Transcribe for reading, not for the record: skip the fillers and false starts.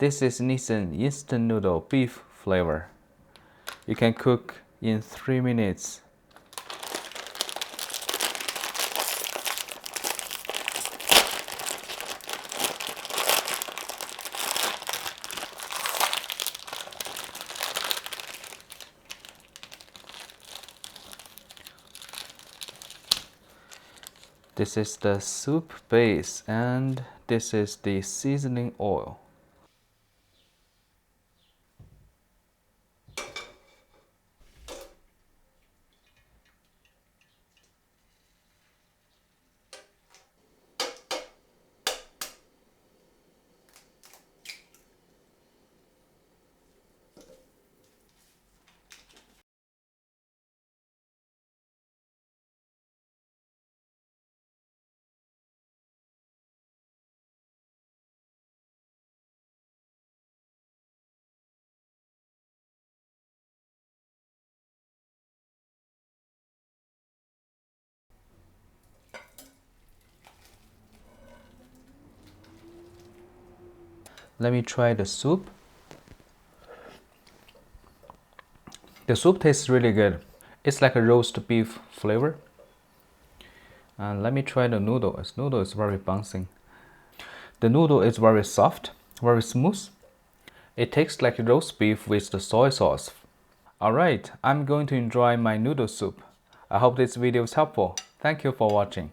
This is Nissin instant noodle beef flavor. You can cook in 3 minutes. This is the soup base and this is the seasoning oil. Let me try the soup. The soup tastes really good. It's like a roast beef flavor. And let me try the noodle. This noodle is very bouncing. The noodle is very soft, very smooth. It tastes like roast beef with the soy sauce. Alright, I'm going to enjoy my noodle soup. I hope this video is helpful. Thank you for watching.